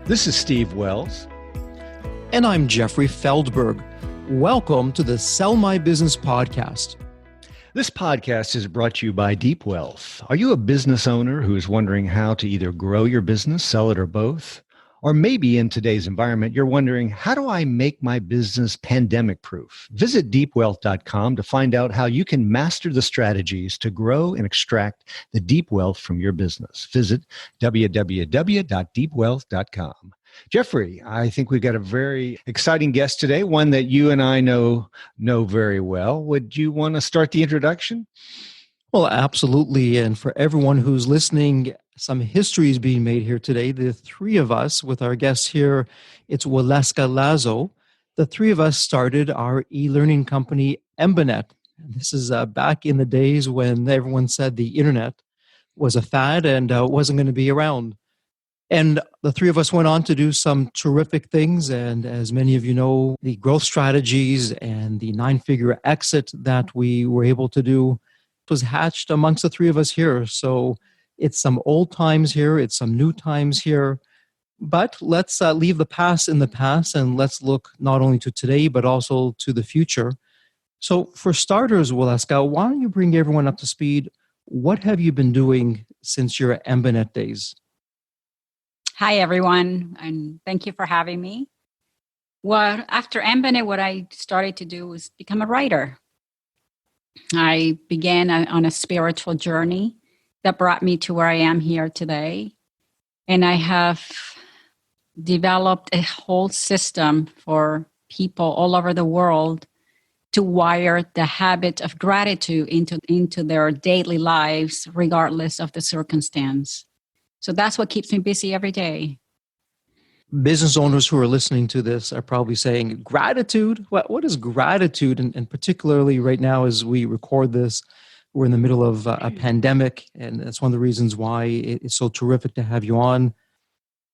This is Steve Wells. And I'm Jeffrey Feldberg. Welcome to the Sell My Business podcast. This podcast is brought to you by Deep Wealth. Are you a business owner who is wondering how to either grow your business, sell it, or both? Or maybe in today's environment, you're wondering, how do I make my business pandemic-proof? Visit deepwealth.com to find out how you can master the strategies to grow and extract the deep wealth from your business. Visit www.deepwealth.com. Jeffrey, I think we've got a very exciting guest today, one that you and I know very well. Would you want to start the introduction? Well, absolutely. And for everyone who's listening, some history is being made here today. The three of us with our guests here, it's Waleuska Lazo. The three of us started our e-learning company, Embanet. This is back in the days when everyone said the internet was a fad and wasn't going to be around. And the three of us went on to do some terrific things. And as many of you know, the growth strategies and the 9-figure exit that we were able to do was hatched amongst the three of us here. So it's some old times here, it's some new times here. But let's leave the past in the past and let's look not only to today, but also to the future. So for starters, Waleuska, why don't you bring everyone up to speed? What have you been doing since your Embanet days? Hi, everyone, and thank you for having me. Well, after Embanet, what I started to do was become a writer. I began on a spiritual journey that brought me to where I am here today. And I have developed a whole system for people all over the world to wire the habit of gratitude into their daily lives, regardless of the circumstance. So that's what keeps me busy every day. Business owners who are listening to this are probably saying, gratitude? What is gratitude? And particularly right now as we record this, we're in the middle of a pandemic, and that's one of the reasons why it's so terrific to have you on.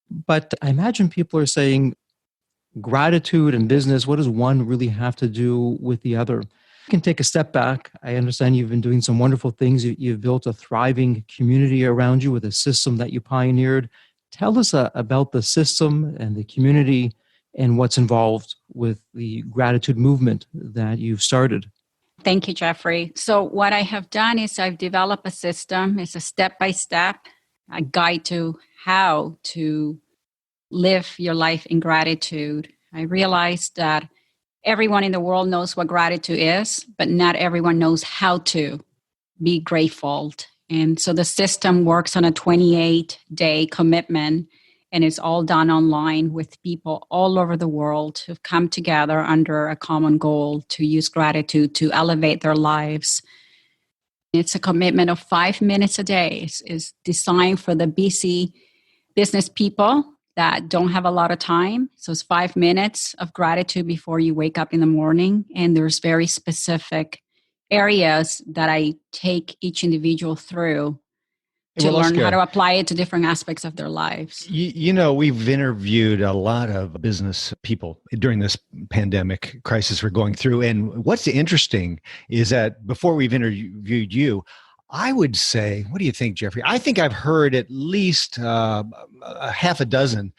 But I imagine people are saying, gratitude and business, what does one really have to do with the other? You can take a step back. I understand you've been doing some wonderful things. You've built a thriving community around you with a system that you pioneered. Tell us about the system and the community and what's involved with the gratitude movement that you've started. Thank you, Jeffrey. So what I have done is I've developed a system. It's a step-by-step, a guide to how to live your life in gratitude. I realized that everyone in the world knows what gratitude is, but not everyone knows how to be grateful. And so the system works on a 28-day commitment, and it's all done online with people all over the world who've come together under a common goal to use gratitude to elevate their lives. It's a commitment of 5 minutes a day. It's designed for the busy business people that don't have a lot of time. So it's 5 minutes of gratitude before you wake up in the morning. And there's very specific areas that I take each individual through to learn how to apply it to different aspects of their lives. You know, we've interviewed a lot of business people during this pandemic crisis we're going through. And what's interesting is that before we've interviewed you, I would say, what do you think, Jeffrey? I think I've heard at least a half a dozen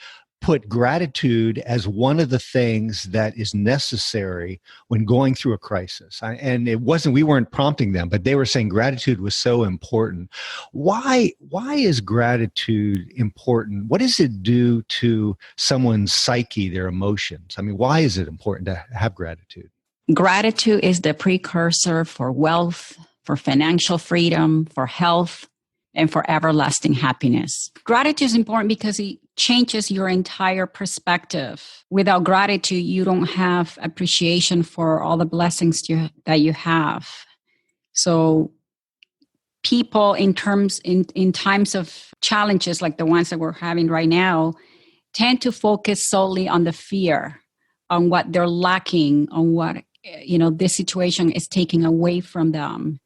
put gratitude as one of the things that is necessary when going through a crisis. And we weren't prompting them, but they were saying gratitude was so important. Why is gratitude important? What does it do to someone's psyche, their emotions? I mean, why is it important to have gratitude? Gratitude is the precursor for wealth, for financial freedom, for health, and for everlasting happiness. Gratitude is important because it changes your entire perspective. Without gratitude, you don't have appreciation for all the blessings that you have. So people in times of challenges like the ones that we're having right now tend to focus solely on the fear, on what they're lacking, on what this situation is taking away from them.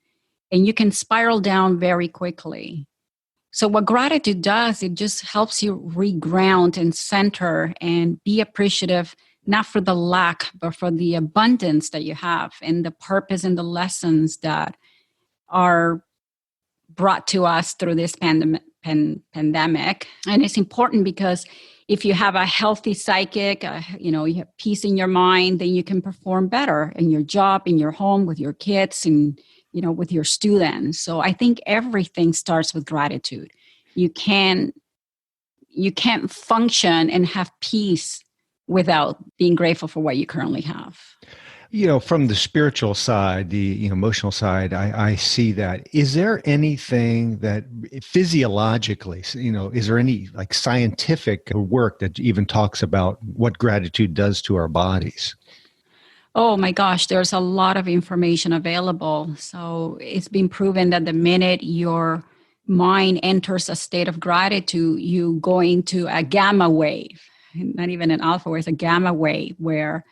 And you can spiral down very quickly. So what gratitude does, it just helps you reground and center and be appreciative, not for the lack, but for the abundance that you have and the purpose and the lessons that are brought to us through this pandemic. And it's important because if you have a healthy psychic, you have peace in your mind, then you can perform better in your job, in your home, with your kids, and with your students. So I think everything starts with gratitude. You can't function and have peace without being grateful for what you currently have. From the spiritual side, the emotional side, I see that. Is there anything that physiologically, is there any like scientific work that even talks about what gratitude does to our bodies? Oh my gosh, there's a lot of information available. So it's been proven that the minute your mind enters a state of gratitude, you go into a gamma wave, not even an alpha wave, it's a gamma wave where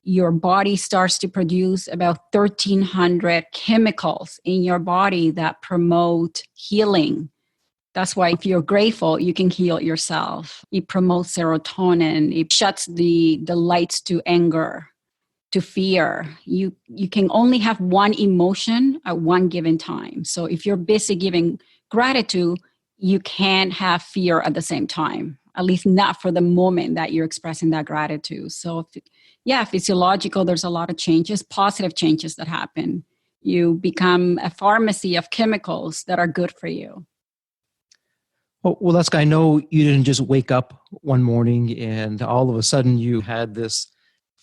your body starts to produce about 1,300 chemicals in your body that promote healing. That's why if you're grateful, you can heal yourself. It promotes serotonin. It shuts the lights to anger, to fear. You can only have one emotion at one given time. So if you're busy giving gratitude, you can't have fear at the same time, at least not for the moment that you're expressing that gratitude. So physiological, there's a lot of changes, positive changes that happen. You become a pharmacy of chemicals that are good for you. Well, Waleuska, I know you didn't just wake up one morning and all of a sudden you had this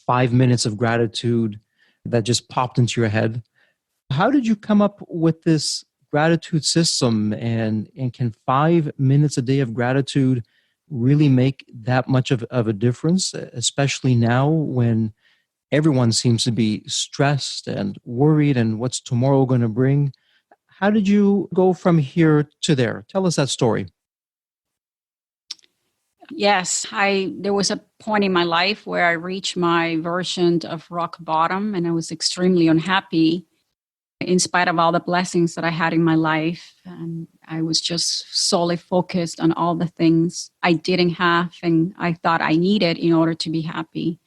5 minutes of gratitude that just popped into your head. How did you come up with this gratitude system, and can 5 minutes a day of gratitude really make that much of a difference, especially now when everyone seems to be stressed and worried and what's tomorrow going to bring? How did you go from here to there? Tell us that story. Yes, there was a point in my life where I reached my version of rock bottom, and I was extremely unhappy in spite of all the blessings that I had in my life. And I was just solely focused on all the things I didn't have and I thought I needed in order to be happy.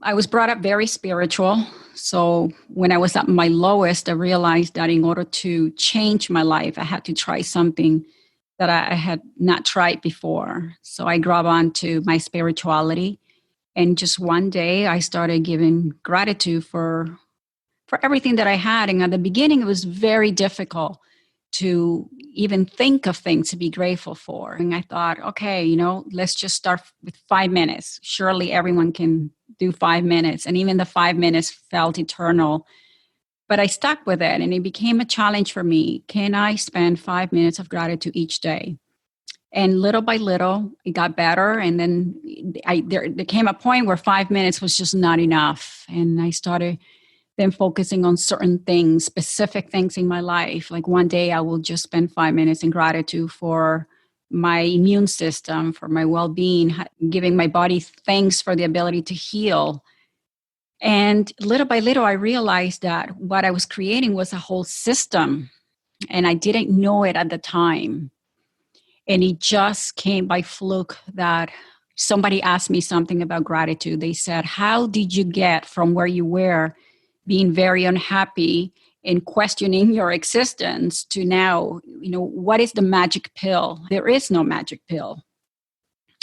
I was brought up very spiritual. So when I was at my lowest, I realized that in order to change my life, I had to try something that I had not tried before. So I grabbed onto my spirituality. And just one day I started giving gratitude for everything that I had. And at the beginning, it was very difficult to even think of things to be grateful for. And I thought, okay, let's just start with 5 minutes. Surely everyone can do 5 minutes. And even the 5 minutes felt eternal. But I stuck with it, and it became a challenge for me. Can I spend 5 minutes of gratitude each day? And little by little, it got better. And then there came a point where 5 minutes was just not enough. And I started then focusing on certain things, specific things in my life. Like one day I will just spend 5 minutes in gratitude for my immune system, for my well-being, giving my body thanks for the ability to heal. And little by little, I realized that what I was creating was a whole system, and I didn't know it at the time. And it just came by fluke that somebody asked me something about gratitude. They said, how did you get from where you were being very unhappy and questioning your existence to now, what is the magic pill? There is no magic pill.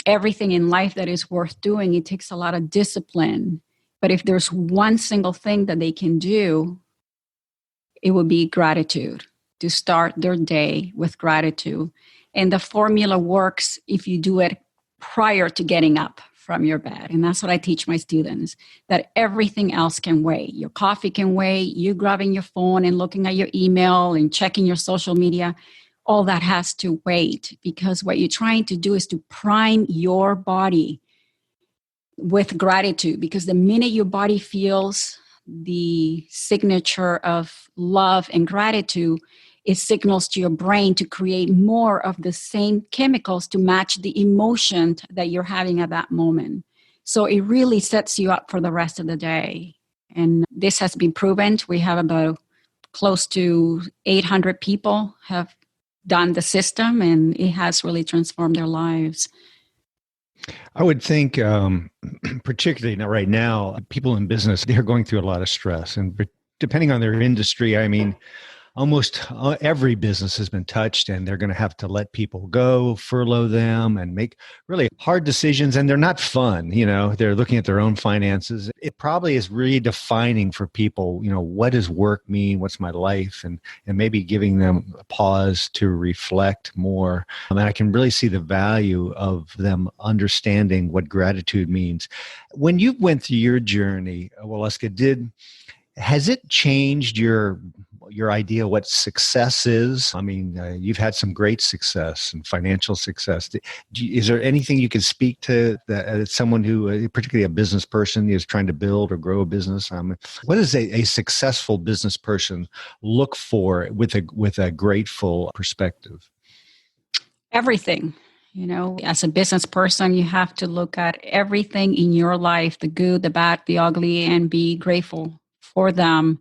Everything in life that is worth doing, it takes a lot of discipline. But if there's one single thing that they can do, it would be gratitude, to start their day with gratitude. And the formula works if you do it prior to getting up from your bed. And that's what I teach my students, that everything else can wait. Your coffee can wait, you grabbing your phone and looking at your email and checking your social media, all that has to wait, because what you're trying to do is to prime your body with gratitude, because the minute your body feels the signature of love and gratitude, it signals to your brain to create more of the same chemicals to match the emotion that you're having at that moment. So it really sets you up for the rest of the day. And this has been proven. We have about close to 800 people have done the system, and it has really transformed their lives. I would think, particularly right now, people in business, they're going through a lot of stress. And depending on their industry, I mean, almost every business has been touched, and they're going to have to let people go, furlough them, and make really hard decisions. And they're not fun. They're looking at their own finances. It probably is redefining for people, what does work mean? What's my life? And maybe giving them a pause to reflect more. And I can really see the value of them understanding what gratitude means. When you went through your journey, Waleuska, has it changed your idea what success is? I mean, you've had some great success and financial success. Is there anything you can speak to that as someone who, particularly a business person, is trying to build or grow a business? What does a successful business person look for with a grateful perspective? Everything. As a business person, you have to look at everything in your life, the good, the bad, the ugly, and be grateful for them.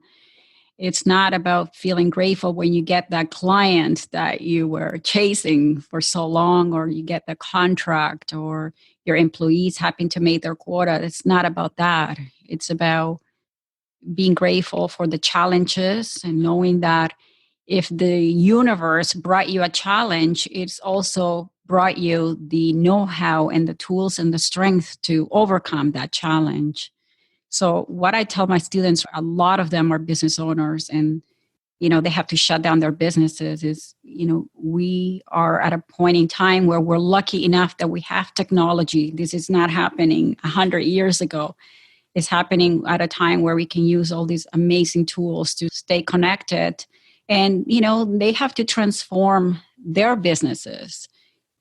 It's not about feeling grateful when you get that client that you were chasing for so long, or you get the contract, or your employees happen to make their quota. It's not about that. It's about being grateful for the challenges and knowing that if the universe brought you a challenge, it's also brought you the know-how and the tools and the strength to overcome that challenge. So what I tell my students, a lot of them are business owners, and they have to shut down their businesses, is we are at a point in time where we're lucky enough that we have technology. This is not happening 100 years ago. It's happening at a time where we can use all these amazing tools to stay connected. And, they have to transform their businesses.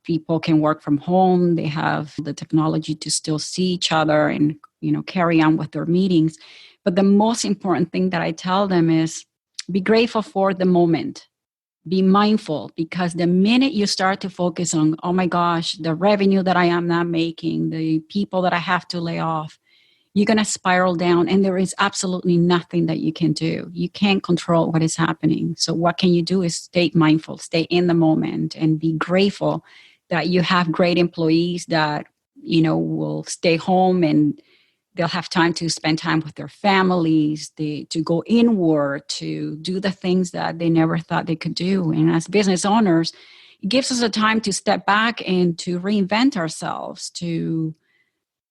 People can work from home. They have the technology to still see each other and, carry on with their meetings. But the most important thing that I tell them is be grateful for the moment. Be mindful, because the minute you start to focus on, oh my gosh, the revenue that I am not making, the people that I have to lay off, you're going to spiral down, and there is absolutely nothing that you can do. You can't control what is happening. So what can you do is stay mindful, stay in the moment, and be grateful that you have great employees that, will stay home and they'll have time to spend time with their families, to go inward, to do the things that they never thought they could do. And as business owners, it gives us a time to step back and to reinvent ourselves, to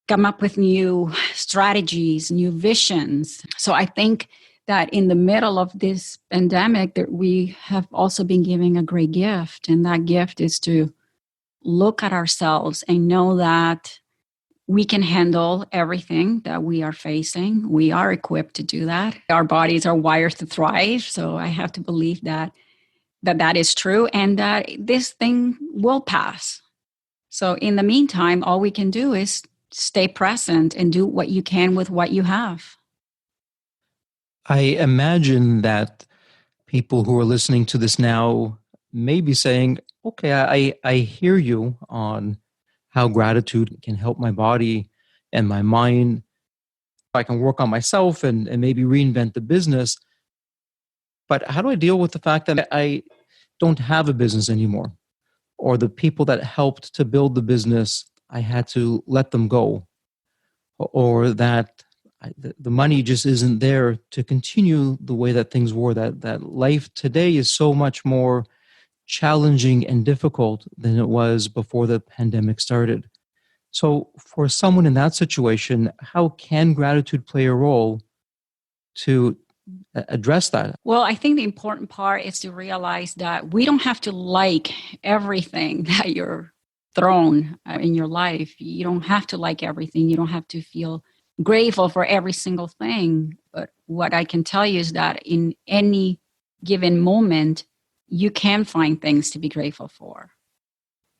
come up with new strategies, new visions. So I think that in the middle of this pandemic, that we have also been giving a great gift. And that gift is to look at ourselves and know that we can handle everything that we are facing. We are equipped to do that. Our bodies are wired to thrive. So I have to believe that is true, and that this thing will pass. So in the meantime, all we can do is stay present and do what you can with what you have. I imagine that people who are listening to this now may be saying, okay, I hear you on how gratitude can help my body and my mind. I can work on myself and maybe reinvent the business. But how do I deal with the fact that I don't have a business anymore? Or the people that helped to build the business, I had to let them go. Or that the money just isn't there to continue the way that things were, that life today is so much more challenging and difficult than it was before the pandemic started. So for someone in that situation, how can gratitude play a role to address that? Well, I think the important part is to realize that we don't have to like everything that you're thrown in your life. You don't have to like everything. You don't have to feel grateful for every single thing. But what I can tell you is that in any given moment, you can find things to be grateful for.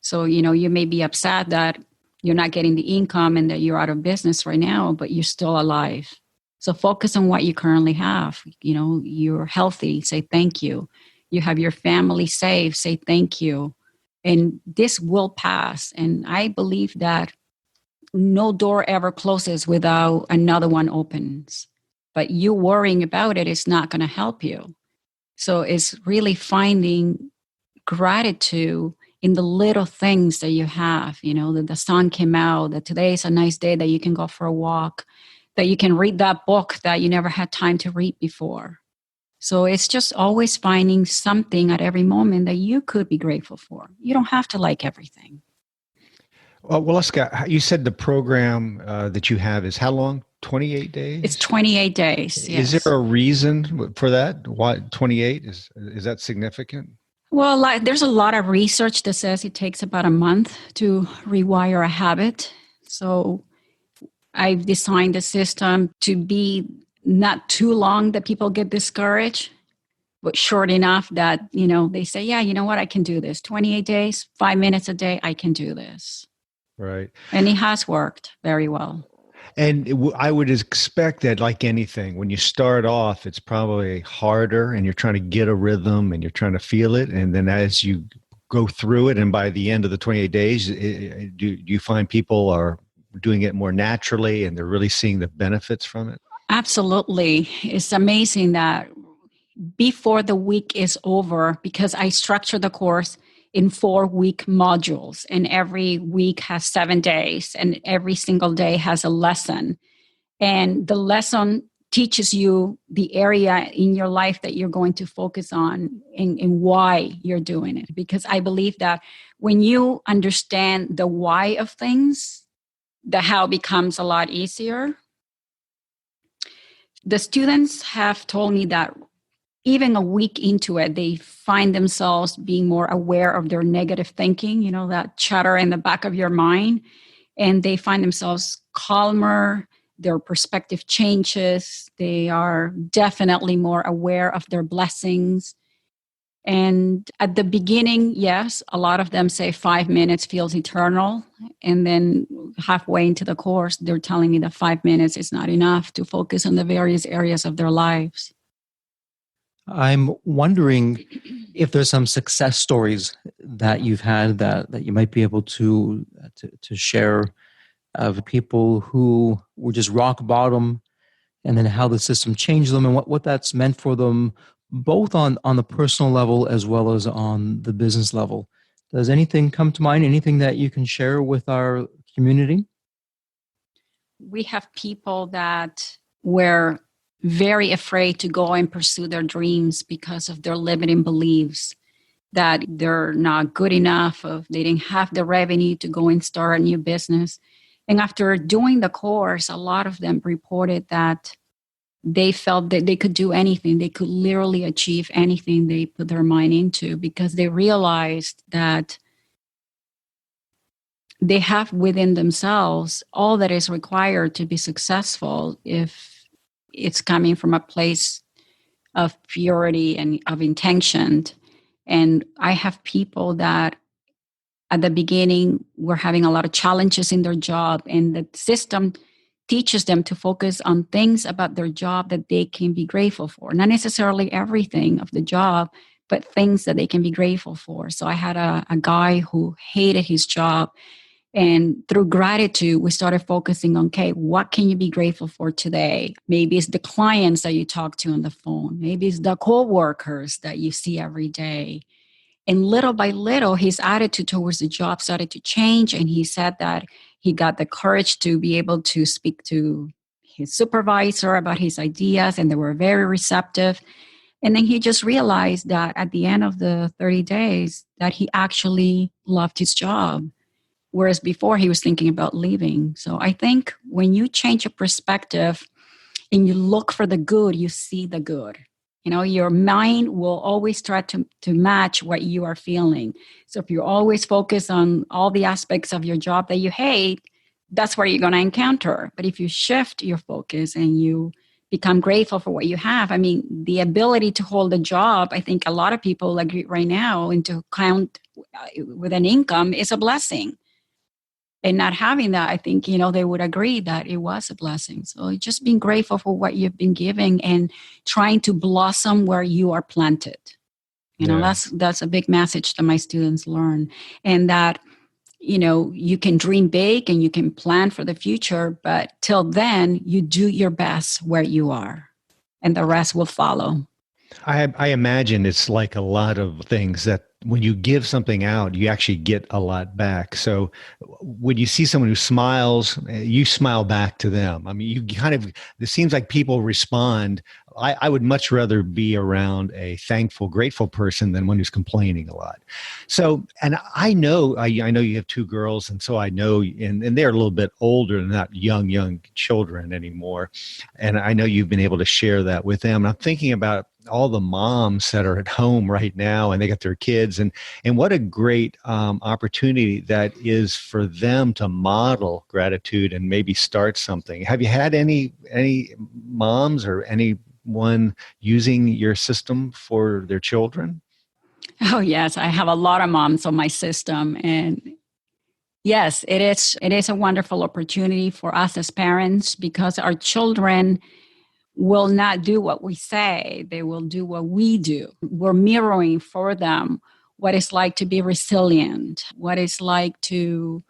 So, you may be upset that you're not getting the income and that you're out of business right now, but you're still alive. So focus on what you currently have. You're healthy, say thank you. You have your family safe, say thank you. And this will pass. And I believe that no door ever closes without another one opens. But you worrying about it is not going to help you. So it's really finding gratitude in the little things that you have, that the sun came out, that today is a nice day, that you can go for a walk, that you can read that book that you never had time to read before. So it's just always finding something at every moment that you could be grateful for. You don't have to like everything. Well, Waleuska, you said the program that you have is how long? 28 days? It's 28 days, yes. Is there a reason for that? Why 28? Is that significant? Well, there's a lot of research that says it takes about a month to rewire a habit. So I've designed the system to be not too long that people get discouraged, but short enough that, they say, yeah, you know what, I can do this. 28 days, 5 minutes a day, I can do this. Right. And it has worked very well. And I would expect that, like anything, when you start off, it's probably harder and you're trying to get a rhythm and you're trying to feel it. And then as you go through it, and by the end of the 28 days, do you find people are doing it more naturally and they're really seeing the benefits from it? Absolutely. It's amazing that before the week is over, because I structure the course in 4-week modules, and every week has 7 days, and every single day has a lesson. And the lesson teaches you the area in your life that you're going to focus on and why you're doing it. Because I believe that when you understand the why of things, the how becomes a lot easier. The students have told me that even a week into it, they find themselves being more aware of their negative thinking, that chatter in the back of your mind. And they find themselves calmer, their perspective changes. They are definitely more aware of their blessings. And at the beginning, yes, a lot of them say 5 minutes feels eternal. And then halfway into the course, they're telling me that 5 minutes is not enough to focus on the various areas of their lives. I'm wondering if there's some success stories that you've had that you might be able to share of people who were just rock bottom, and then how the system changed them and what that's meant for them, both on the personal level as well as on the business level. Does anything come to mind? Anything that you can share with our community? We have people that were very afraid to go and pursue their dreams because of their limiting beliefs, that they're not good enough, or they didn't have the revenue to go and start a new business. And after doing the course, a lot of them reported that they felt that they could do anything. They could literally achieve anything they put their mind into, because they realized that they have within themselves all that is required to be successful if it's coming from a place of purity and of intention. And I have people that at the beginning were having a lot of challenges in their job, and the system teaches them to focus on things about their job that they can be grateful for. Not necessarily everything of the job, but things that they can be grateful for. So I had a guy who hated his job. And through gratitude, we started focusing on, okay, what can you be grateful for today? Maybe it's the clients that you talk to on the phone. Maybe it's the co-workers that you see every day. And little by little, his attitude towards the job started to change. And he said that he got the courage to be able to speak to his supervisor about his ideas, and they were very receptive. And then he just realized that at the end of the 30 days, that he actually loved his job. Whereas before he was thinking about leaving. So I think when you change your perspective and you look for the good, you see the good. Your mind will always try to match what you are feeling. So if you always focus on all the aspects of your job that you hate, that's where you're going to encounter. But if you shift your focus and you become grateful for what you have, the ability to hold a job, I think a lot of people agree right now, and to count with an income is a blessing. And not having that, I think, they would agree that it was a blessing. So just being grateful for what you've been giving and trying to blossom where you are planted. That's a big message that my students learn. And that, you can dream big and you can plan for the future, but till then, you do your best where you are, and the rest will follow. I imagine it's like a lot of things that when you give something out, you actually get a lot back. So when you see someone who smiles, you smile back to them. You it seems like people respond I would much rather be around a thankful, grateful person than one who's complaining a lot. So, and I know you have two girls, and so I know, and they're a little bit older, they're not young children anymore. And I know you've been able to share that with them. And I'm thinking about all the moms that are at home right now and they got their kids, and what a great opportunity that is for them to model gratitude and maybe start something. Have you had any moms or anyone using your system for their children? Oh, yes. I have a lot of moms on my system. And yes, it is a wonderful opportunity for us as parents because our children will not do what we say. They will do what we do. We're mirroring for them what it's like to be resilient, what it's like to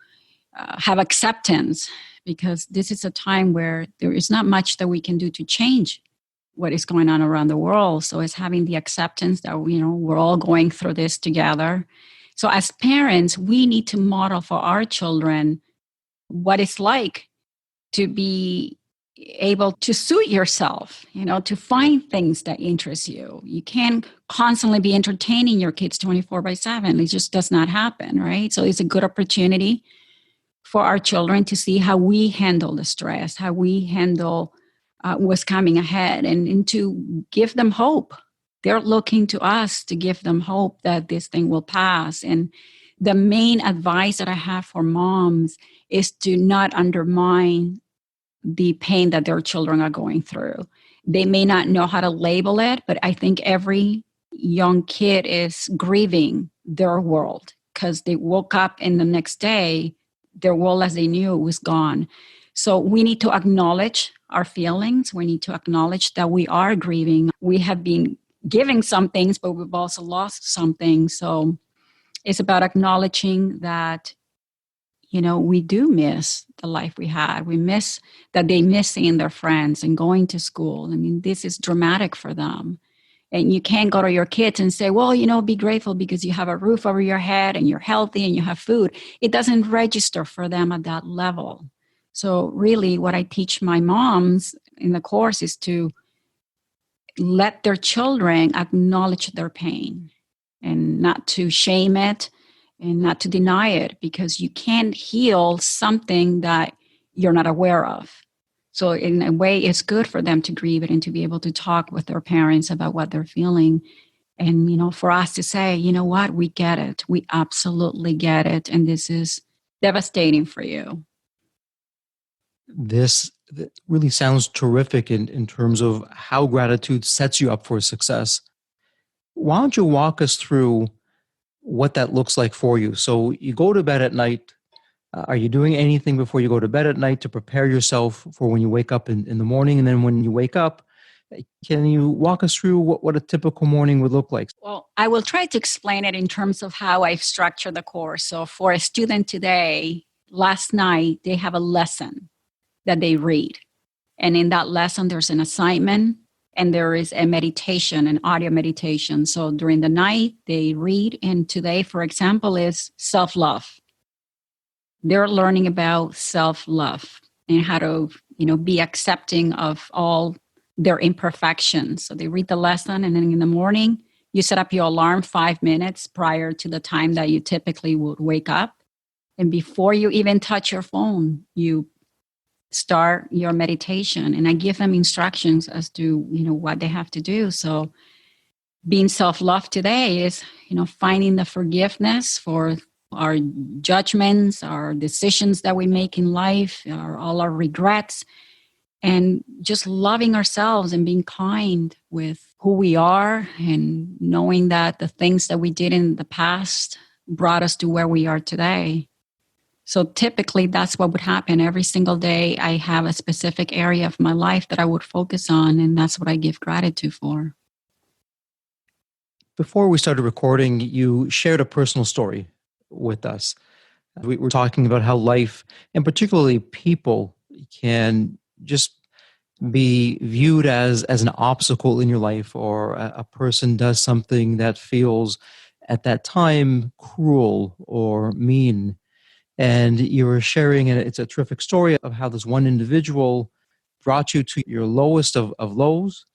have acceptance, because this is a time where there is not much that we can do to change what is going on around the world. So it's having the acceptance that, we're all going through this together. So as parents, we need to model for our children what it's like to be able to suit yourself, to find things that interest you. You can't constantly be entertaining your kids 24/7. It just does not happen, right? So it's a good opportunity for our children to see how we handle the stress, how we handle what's coming ahead, and to give them hope. They're looking to us to give them hope that this thing will pass. And the main advice that I have for moms is to not undermine the pain that their children are going through. They may not know how to label it, but I think every young kid is grieving their world because they woke up and the next day, their world as they knew it was gone. So we need to acknowledge our feelings. We need to acknowledge that we are grieving. We have been giving some things, but we've also lost some things. So it's about acknowledging that we do miss the life we had. We miss that they miss seeing their friends and going to school. I mean, this is dramatic for them. And you can't go to your kids and say, well, be grateful because you have a roof over your head and you're healthy and you have food. It doesn't register for them at that level. So really what I teach my moms in the course is to let their children acknowledge their pain and not to shame it and not to deny it, because you can't heal something that you're not aware of. So in a way, it's good for them to grieve it and to be able to talk with their parents about what they're feeling. And, for us to say, you know what, we get it. We absolutely get it. And this is devastating for you. This really sounds terrific in terms of how gratitude sets you up for success. Why don't you walk us through what that looks like for you? So you go to bed at night. Are you doing anything before you go to bed at night to prepare yourself for when you wake up in the morning? And then when you wake up, can you walk us through what a typical morning would look like? Well, I will try to explain it in terms of how I've structured the course. So for a student today, last night, they have a lesson that they read. And in that lesson, there's an assignment and there is a meditation, an audio meditation. So during the night, they read. And today, for example, is self-love. They're learning about self-love and how to, be accepting of all their imperfections. So they read the lesson, and then in the morning, you set up your alarm 5 minutes prior to the time that you typically would wake up. And before you even touch your phone, you start your meditation. And I give them instructions as to, what they have to do. So being self-love today is, finding the forgiveness for our judgments, our decisions that we make in life, all our regrets, and just loving ourselves and being kind with who we are and knowing that the things that we did in the past brought us to where we are today. So typically that's what would happen. Every single day I have a specific area of my life that I would focus on, and that's what I give gratitude for. Before we started recording, you shared a personal story with us. We were talking about how life, and particularly people, can just be viewed as an obstacle in your life, or a person does something that feels at that time cruel or mean. And you were sharing, and it's a terrific story of how this one individual brought you to your lowest of lows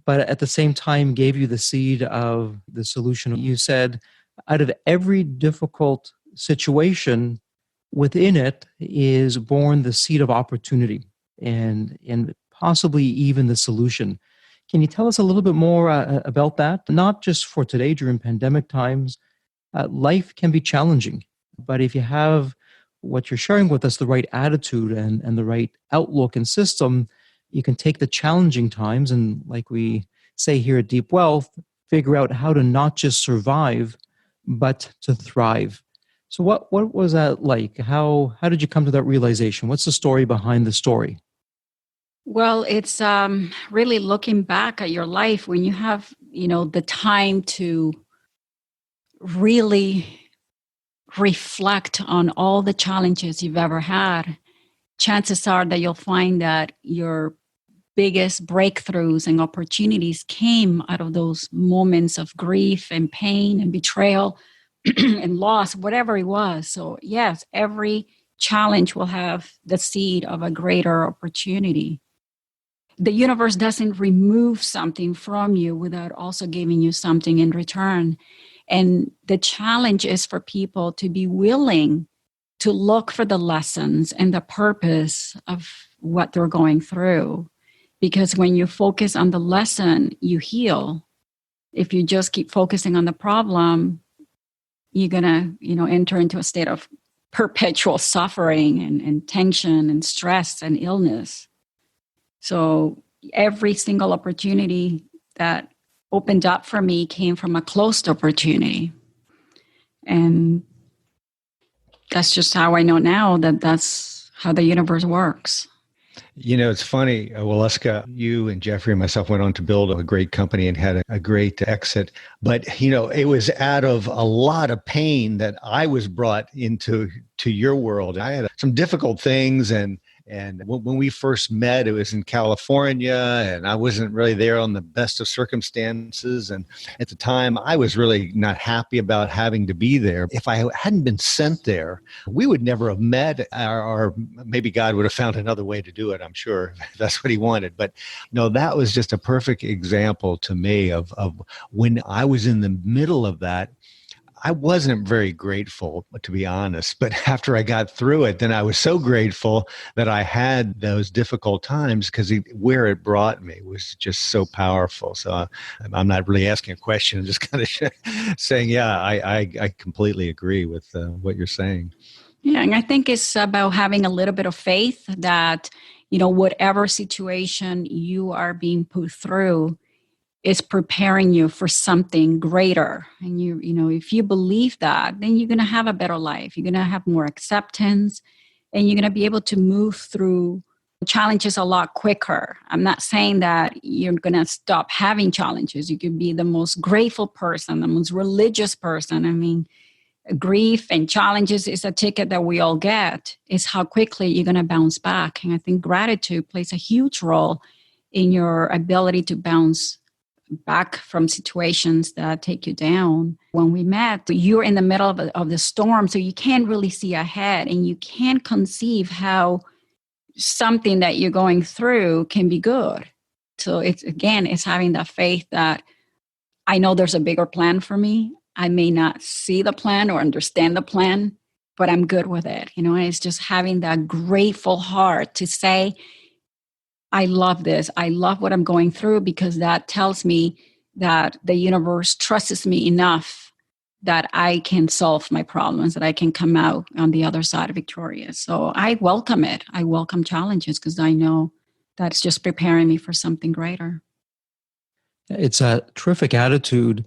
but at the same time gave you the seed of the solution. You said, out of every difficult situation, within it is born the seed of opportunity and possibly even the solution. Can you tell us a little bit more about that? Not just for today during pandemic times. Life can be challenging, but if you have what you're sharing with us, the right attitude and the right outlook and system, you can take the challenging times and, like we say here at Deep Wealth, figure out how to not just survive, but to thrive. So what was that like? How did you come to that realization? What's the story behind the story? Well, it's really looking back at your life when you have, the time to really reflect on all the challenges you've ever had. Chances are that you'll find that your biggest breakthroughs and opportunities came out of those moments of grief and pain and betrayal and loss, whatever it was. So, yes, every challenge will have the seed of a greater opportunity. The universe doesn't remove something from you without also giving you something in return. And the challenge is for people to be willing to look for the lessons and the purpose of what they're going through. Because when you focus on the lesson, you heal. If you just keep focusing on the problem, you're going to, enter into a state of perpetual suffering and tension and stress and illness. So every single opportunity that opened up for me came from a closed opportunity. And that's just how I know now that that's how the universe works. It's funny, Waleuska, you and Jeffrey and myself went on to build a great company and had a great exit. But, it was out of a lot of pain that I was brought into your world. I had some difficult things, and when we first met, it was in California, and I wasn't really there on the best of circumstances. And at the time, I was really not happy about having to be there. If I hadn't been sent there, we would never have met, or maybe God would have found another way to do it, I'm sure. That's what he wanted. But, that was just a perfect example to me of when I was in the middle of that. I wasn't very grateful, to be honest. But after I got through it, then I was so grateful that I had those difficult times, because where it brought me was just so powerful. So I'm not really asking a question. I'm just kind of saying, yeah, I completely agree with what you're saying. Yeah, and I think it's about having a little bit of faith that, whatever situation you are being put through is preparing you for something greater. And if you believe that, then you're going to have a better life. You're going to have more acceptance, and you're going to be able to move through challenges a lot quicker. I'm not saying that you're going to stop having challenges. You could be the most grateful person, the most religious person. I mean, grief and challenges is a ticket that we all get. It's how quickly you're going to bounce back. And I think gratitude plays a huge role in your ability to bounce back from situations that take you down. When we met, you're in the middle of the storm, so you can't really see ahead, and you can't conceive how something that you're going through can be good. So it's having that faith that I know there's a bigger plan for me. I may not see the plan or understand the plan, but I'm good with it. It's just having that grateful heart to say, I love this. I love what I'm going through, because that tells me that the universe trusts me enough that I can solve my problems, that I can come out on the other side victorious. So I welcome it. I welcome challenges, because I know that's just preparing me for something greater. It's a terrific attitude.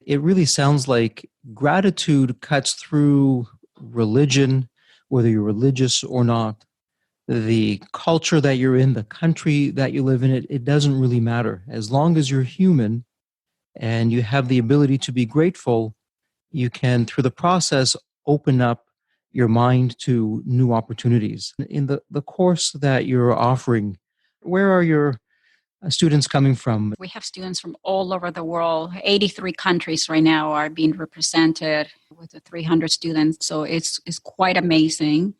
It really sounds like gratitude cuts through religion, whether you're religious or not. The culture that you're in, the country that you live in, it doesn't really matter. As long as you're human and you have the ability to be grateful, you can, through the process, open up your mind to new opportunities. In the course that you're offering, where are your students coming from? We have students from all over the world. 83 countries right now are being represented with the 300 students. So it's quite amazing.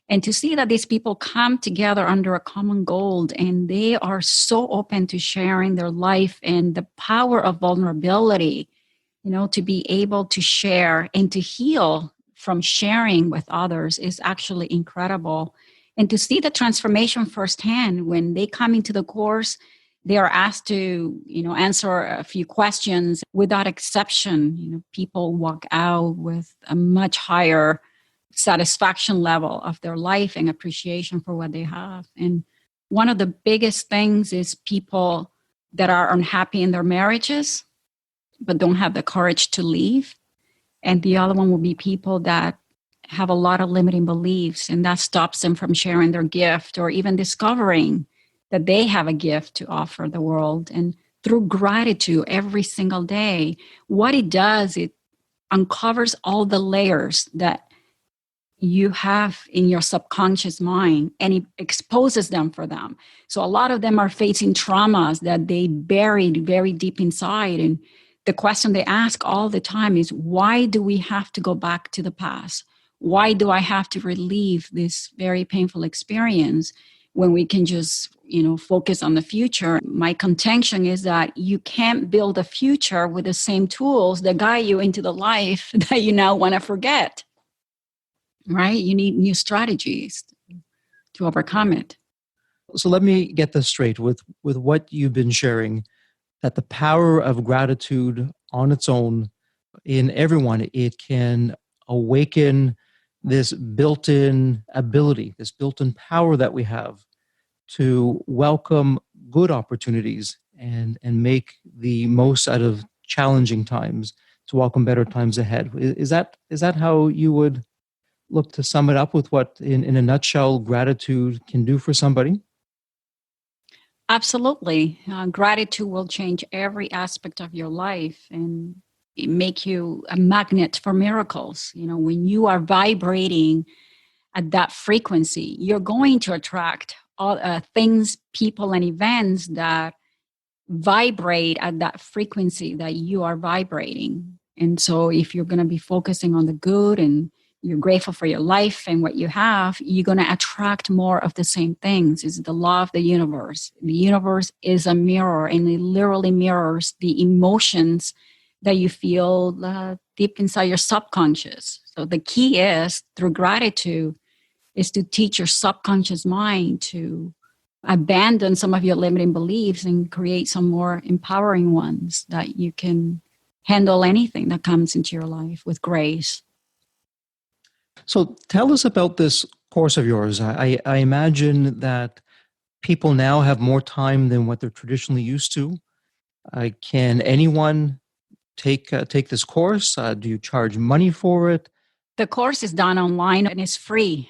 And to see that these people come together under a common goal and they are so open to sharing their life and the power of vulnerability, to be able to share and to heal from sharing with others is actually incredible. And to see the transformation firsthand when they come into the course, they are asked to, answer a few questions. Without exception, people walk out with a much higher satisfaction level of their life and appreciation for what they have. And one of the biggest things is people that are unhappy in their marriages, but don't have the courage to leave. And the other one will be people that have a lot of limiting beliefs, and that stops them from sharing their gift or even discovering that they have a gift to offer the world. And through gratitude every single day, what it does, it uncovers all the layers that you have in your subconscious mind, and it exposes them for them. So a lot of them are facing traumas that they buried very deep inside. And the question they ask all the time is, why do we have to go back to the past? Why do I have to relive this very painful experience when we can just, focus on the future? My contention is that you can't build a future with the same tools that guide you into the life that you now want to forget. Right? You need new strategies to overcome it. So let me get this straight with what you've been sharing, that the power of gratitude on its own in everyone, it can awaken this built-in ability, this built-in power that we have to welcome good opportunities and make the most out of challenging times, to welcome better times ahead. Is that how you would look to sum it up with what, in a nutshell, gratitude can do for somebody? Absolutely. Gratitude will change every aspect of your life and make you a magnet for miracles. When you are vibrating at that frequency, you're going to attract all things, people, and events that vibrate at that frequency that you are vibrating. And so if you're going to be focusing on the good and you're grateful for your life and what you have, you're going to attract more of the same things. It's the law of the universe. The universe is a mirror, and it literally mirrors the emotions that you feel deep inside your subconscious. So the key is, through gratitude, is to teach your subconscious mind to abandon some of your limiting beliefs and create some more empowering ones, that you can handle anything that comes into your life with grace. So tell us about this course of yours. I imagine that people now have more time than what they're traditionally used to. Can anyone take this course? Do you charge money for it? The course is done online and it's free.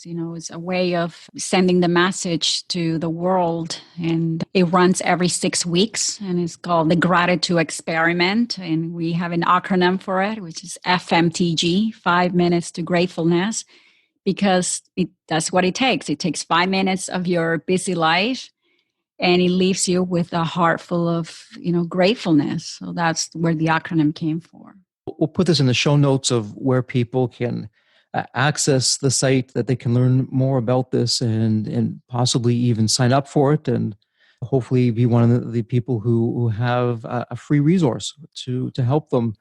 It's a way of sending the message to the world, and it runs every 6 weeks, and it's called the Gratitude Experiment. And we have an acronym for it, which is FMTG, 5 Minutes to Gratefulness, because that's what it takes. It takes 5 minutes of your busy life, and it leaves you with a heart full of, gratefulness. So that's where the acronym came from. We'll put this in the show notes of where people can access the site, that they can learn more about this and possibly even sign up for it, and hopefully be one of the people who have a free resource to help them.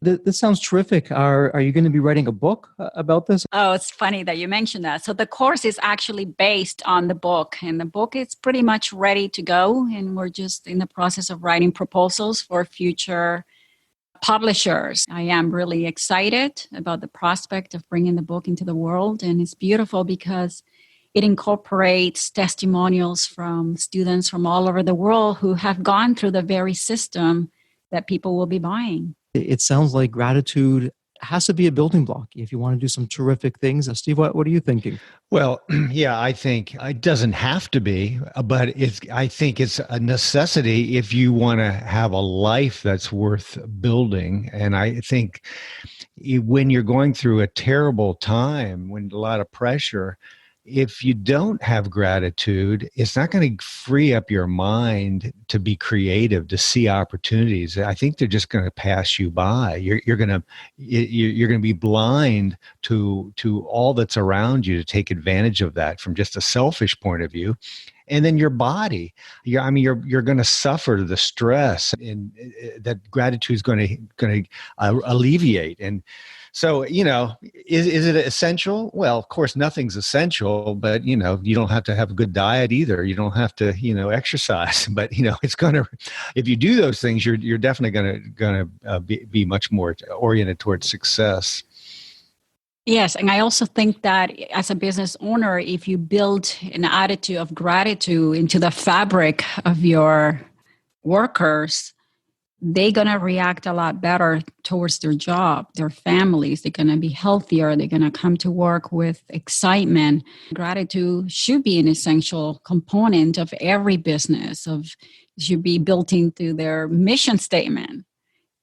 This sounds terrific. Are you going to be writing a book about this? Oh, it's funny that you mentioned that. So the course is actually based on the book, and the book is pretty much ready to go, and we're just in the process of writing proposals for future publishers. I am really excited about the prospect of bringing the book into the world, and it's beautiful because it incorporates testimonials from students from all over the world who have gone through the very system that people will be buying. It sounds like gratitude has to be a building block if you want to do some terrific things. Steve, what are you thinking? Well, yeah, I think it doesn't have to be, but I think it's a necessity if you want to have a life that's worth building. And I think when you're going through a terrible time, when a lot of pressure, if you don't have gratitude, it's not going to free up your mind to be creative, to see opportunities. I think they're just going to pass you by. You're going to be blind to all that's around you to take advantage of that from just a selfish point of view. And then your body, you're going to suffer the stress, and that gratitude is going to alleviate. And so, is it essential? Well, of course, nothing's essential, but, you don't have to have a good diet either. You don't have to, exercise, but, it's going to, if you do those things, you're definitely going to be much more oriented towards success. Yes, and I also think that as a business owner, if you build an attitude of gratitude into the fabric of your workers, they're going to react a lot better towards their job, their families. They're going to be healthier. They're going to come to work with excitement. Gratitude should be an essential component of every business, should be built into their mission statement.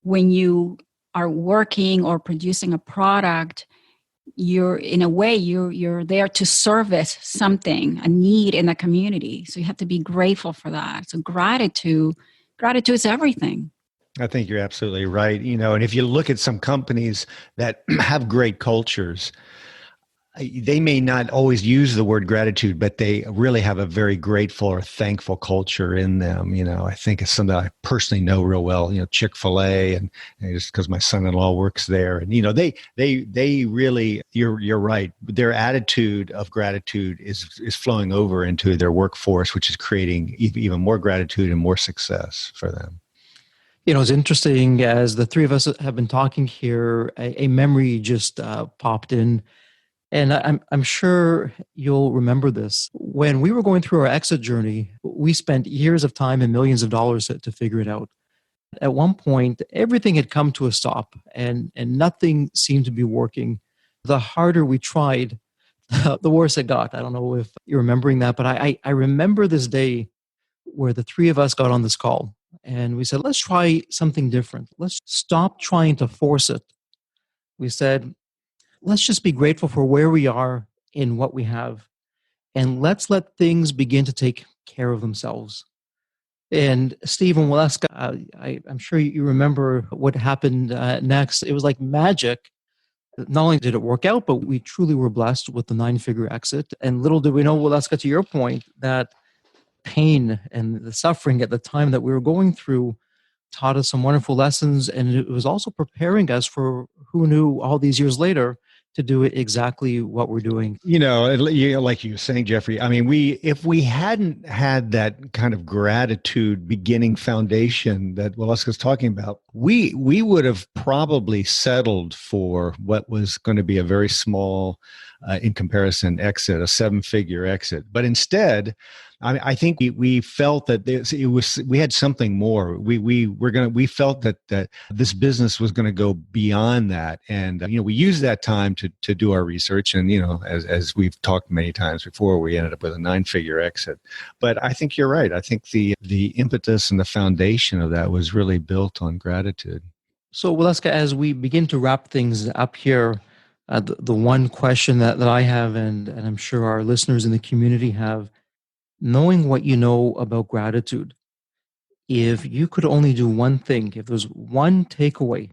When you are working or producing a product, you're there to service something, a need in the community. So you have to be grateful for that. So gratitude is everything. I think you're absolutely right. And if you look at some companies that have great cultures, they may not always use the word gratitude, but they really have a very grateful or thankful culture in them. I think it's something I personally know real well, Chick-fil-A, and just because my son-in-law works there. And, they really, you're right. Their attitude of gratitude is flowing over into their workforce, which is creating even more gratitude and more success for them. It's interesting, as the three of us have been talking here, a memory just popped in. And I'm sure you'll remember this. When we were going through our exit journey, we spent years of time and millions of dollars to figure it out. At one point, everything had come to a stop, and nothing seemed to be working. The harder we tried, the worse it got. I don't know if you're remembering that, but I remember this day where the three of us got on this call, and we said, let's try something different. Let's stop trying to force it. We said, let's just be grateful for where we are in what we have, and let's let things begin to take care of themselves. And Stephen Waleuska, I'm sure you remember what happened next. It was like magic. Not only did it work out, but we truly were blessed with the 9-figure exit. And little did we know, Waleuska, to your point, that pain and the suffering at the time that we were going through taught us some wonderful lessons. And it was also preparing us for, who knew, all these years later, to do exactly what we're doing. Like you were saying, Jeffrey, if we hadn't had that kind of gratitude beginning foundation that Waleuska's talking about, we would have probably settled for what was going to be a very small, in comparison, exit, a 7-figure exit. But instead, I think we felt that we had something more. We felt that this business was going to go beyond that, and we used that time to do our research. And as we've talked many times before, we ended up with a 9-figure exit. But I think you're right. I think the impetus and the foundation of that was really built on gratitude. So, Waleuska, as we begin to wrap things up here, the one question that I have, and I'm sure our listeners in the community have, knowing what you know about gratitude, if you could only do one thing, if there's one takeaway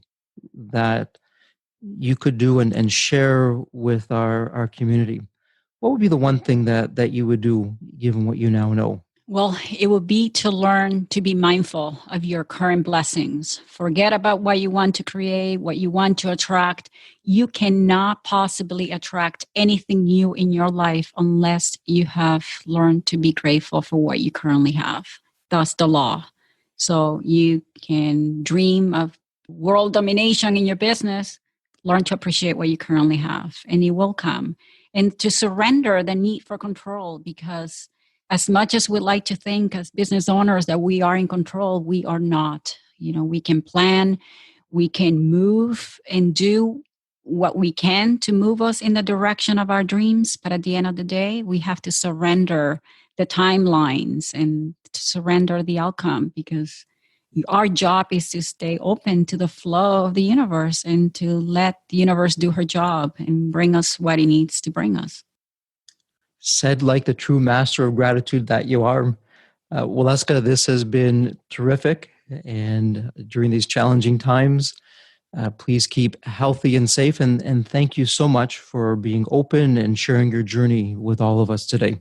that you could do and share with our community, what would be the one thing that you would do, given what you now know? Well, it would be to learn to be mindful of your current blessings. Forget about what you want to create, what you want to attract. You cannot possibly attract anything new in your life unless you have learned to be grateful for what you currently have. That's the law. So you can dream of world domination in your business. Learn to appreciate what you currently have, and it will come. And to surrender the need for control, because as much as we like to think as business owners that we are in control, we are not. We can plan, we can move and do what we can to move us in the direction of our dreams. But at the end of the day, we have to surrender the timelines and to surrender the outcome, because our job is to stay open to the flow of the universe and to let the universe do her job and bring us what it needs to bring us. said like the true master of gratitude that you are. Waleuska, this has been terrific. And during these challenging times, please keep healthy and safe. And thank you so much for being open and sharing your journey with all of us today.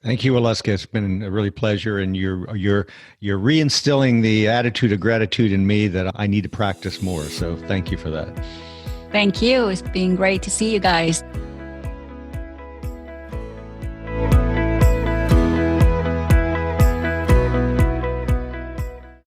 Thank you, Waleuska. It's been a really pleasure, and you're reinstilling the attitude of gratitude in me that I need to practice more. So thank you for that. Thank you. It's been great to see you guys.